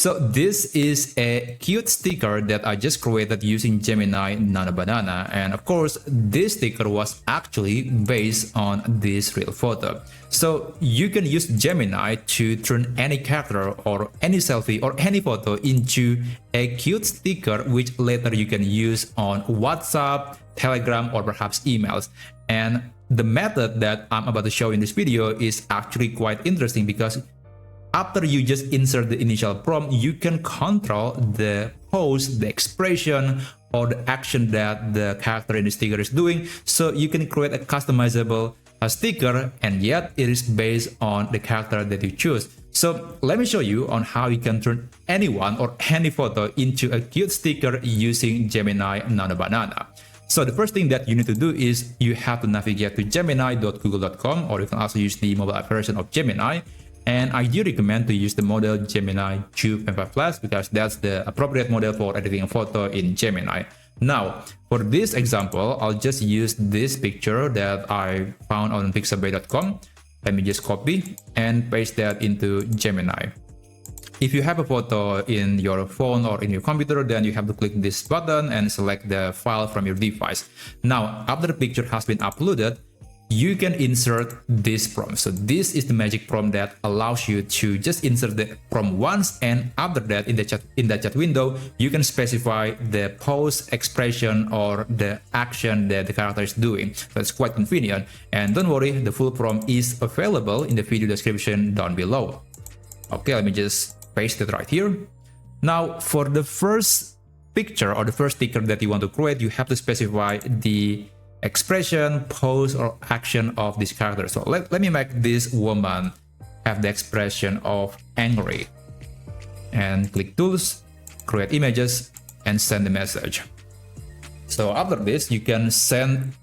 So this is a cute sticker that I just created using Gemini Nano Banana, and of course this sticker was actually based on this real photo. So you can use Gemini to turn any character or any selfie or any photo into a cute sticker, which later you can use on WhatsApp, Telegram, or perhaps emails. And the method that I'm about to show in this video is actually quite interesting, because after you just insert the initial prompt, you can control the pose, the expression, or the action that the character in the sticker is doing. So you can create a customizable sticker, and yet it is based on the character that you choose. So let me show you on how you can turn anyone or any photo into a cute sticker using Gemini Nano Banana. So the first thing that you need to do is you have to navigate to gemini.google.com, or you can also use the mobile version of Gemini. And I do recommend to use the model Gemini 2.5 Plus, because that's the appropriate model for editing a photo in Gemini. Now, for this example, I'll just use this picture that I found on pixabay.com. Let me just copy and paste that into Gemini. If you have a photo in your phone or in your computer, then you have to click this button and select the file from your device. Now, after the picture has been uploaded, you can insert this prompt. So this is the magic prompt that allows you to just insert the prompt once, and after that in the chat window you can specify the pose, expression, or the action that the character is doing. So it's quite convenient, and don't worry, the full prompt is available in the video description down below. Okay, let me just paste it right here. Now for the first picture or the first sticker that you want to create, you have to specify the expression, pose, or action of this character. So let me make this woman have the expression of angry, and click tools, create images, and send the message. So after this, you can send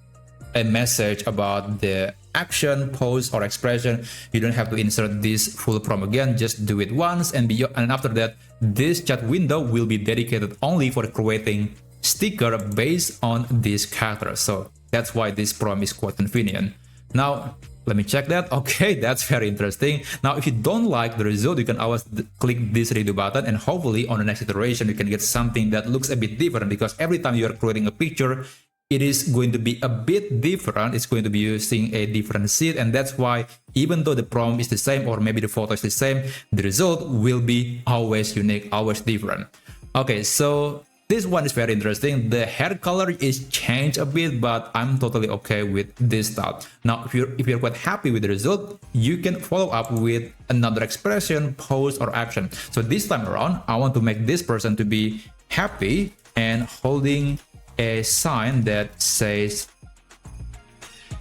a message about the action, pose, or expression. You don't have to insert this full prompt again, just do it once, and after that this chat window will be dedicated only for creating sticker based on this character. So that's why this prompt is quite convenient. Now let me check that. Okay, that's very interesting. Now if you don't like the result, you can always click this redo button, and hopefully on the next iteration you can get something that looks a bit different, because every time you are creating a picture, it is going to be a bit different. It's going to be using a different seed, and that's why even though the prompt is the same, or maybe the photo is the same, the result will be always unique, always different. Okay, so this one is very interesting. The hair color is changed a bit, but I'm totally okay with this style. Now, if you're quite happy with the result, you can follow up with another expression, pose, or action. So this time around, I want to make this person to be happy and holding a sign that says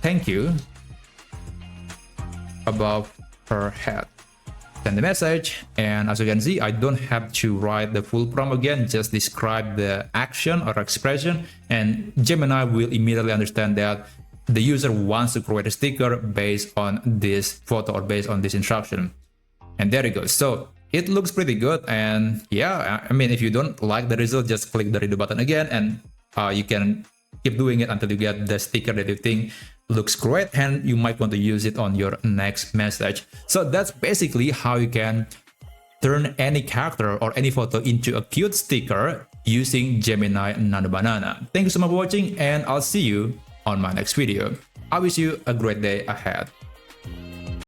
"thank you" above her head. Send the message, and as you can see, I don't have to write the full prompt again, just describe the action or expression, and Gemini will immediately understand that the user wants to create a sticker based on this photo or based on this instruction. And there it goes. So it looks pretty good, and yeah, I mean, if you don't like the result, just click the redo button again, and you can keep doing it until you get the sticker that you think looks great, and you might want to use it on your next message. So that's basically how you can turn any character or any photo into a cute sticker using Gemini Nano Banana. Thank you so much for watching, and I'll see you on my next video. I wish you a great day ahead.